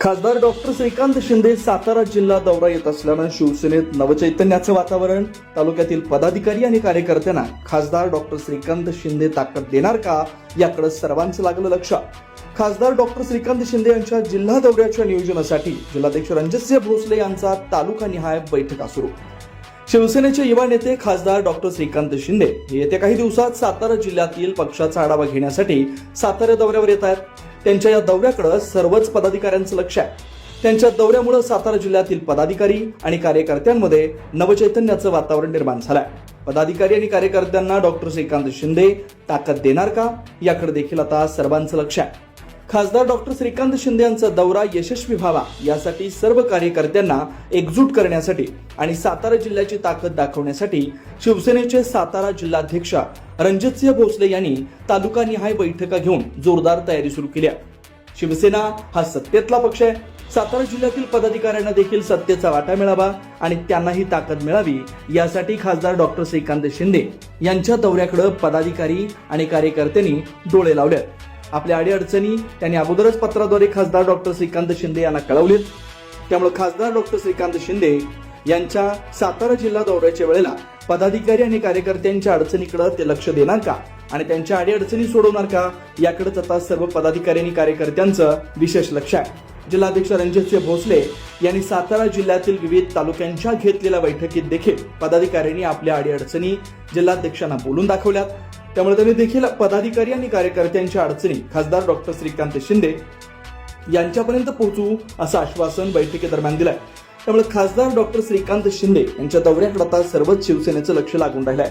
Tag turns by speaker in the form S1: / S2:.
S1: खासदार डॉक्टर श्रीकांत शिंदे सातारा जिल्हा दौरा येत असल्यानं शिवसेनेत नवचैतन्याचं वातावरण. तालुक्यातील पदाधिकारी आणि कार्यकर्त्यांना खासदार डॉक्टर श्रीकांत शिंदे ताकद देणार का याकडे सर्वांचं लागलं लक्ष. खासदार डॉक्टर श्रीकांत शिंदे यांच्या जिल्हा दौऱ्याच्या नियोजनासाठी जिल्हाध्यक्ष रणजितसिंह भोसले यांचा तालुकानिहाय बैठका सुरू. शिवसेनेचे युवा नेते खासदार डॉक्टर श्रीकांत शिंदे हे येत्या काही दिवसात सातारा जिल्ह्यातील पक्षाचा आढावा घेण्यासाठी सातारा दौऱ्यावर येत आहेत. त्यांच्या या दौऱ्याकडे सर्वच पदाधिकाऱ्यांचं लक्ष आहे. त्यांच्या दौऱ्यामुळे सातारा जिल्ह्यातील पदाधिकारी आणि कार्यकर्त्यांमध्ये नवचैतन्याचं वातावरण निर्माण झालंय. पदाधिकारी आणि कार्यकर्त्यांना डॉक्टर श्रीकांत शिंदे ताकद देणार का याकडे देखील आता सर्वांचं लक्ष आहे. खासदार डॉक्टर श्रीकांत शिंदे यांचा दौरा यशस्वी व्हावा यासाठी सर्व कार्यकर्त्यांना एकजूट करण्यासाठी आणि सातारा जिल्ह्याची ताकद दाखवण्यासाठी शिवसेनेचे सातारा जिल्हाध्यक्ष रणजितसिंह भोसले यांनी तालुकानिहाय बैठका घेऊन जोरदार तयारी सुरू केली आहे. शिवसेना हा सत्तेतला पक्ष आहे. सातारा जिल्ह्यातील पदाधिकाऱ्यांना देखील सत्तेचा वाटा मिळावा आणि त्यांनाही ताकद मिळावी यासाठी खासदार डॉक्टर श्रीकांत शिंदे यांच्या दौऱ्याकडे पदाधिकारी आणि कार्यकर्त्यांनी डोळे लावले. आपल्या अडीअडचणी त्यांनी अगोदरच पत्राद्वारे खासदार डॉक्टर श्रीकांत शिंदे यांना कळवलेत. त्यामुळे खासदार डॉक्टर श्रीकांत शिंदे यांच्या सातारा जिल्हा दौऱ्याच्या वेळेला पदाधिकारी आणि कार्यकर्त्यांच्या अडचणीकडे ते लक्ष देणार का आणि त्यांच्या अडीअडचणी सोडवणार का याकडेच आता सर्व पदाधिकारी आणि कार्यकर्त्यांचं विशेष लक्ष आहे. जिल्हाध्यक्ष रणजितसिंह भोसले यांनी सातारा जिल्ह्यातील विविध तालुक्यांच्या घेतलेल्या बैठकीत देखील पदाधिकाऱ्यांनी आपल्या अडीअडचणी जिल्हाध्यक्षांना बोलून दाखवल्यात. त्यामुळे त्यांनी देखील पदाधिकारी आणि कार्यकर्त्यांच्या अडचणी खासदार डॉक्टर श्रीकांत शिंदे यांच्यापर्यंत पोहोचू असं आश्वासन बैठकीदरम्यान दिलंय. त्यामुळे खासदार डॉक्टर श्रीकांत शिंदे यांच्या दौऱ्याकडे आता सर्वच शिवसेनेचं लक्ष लागून राहिलंय.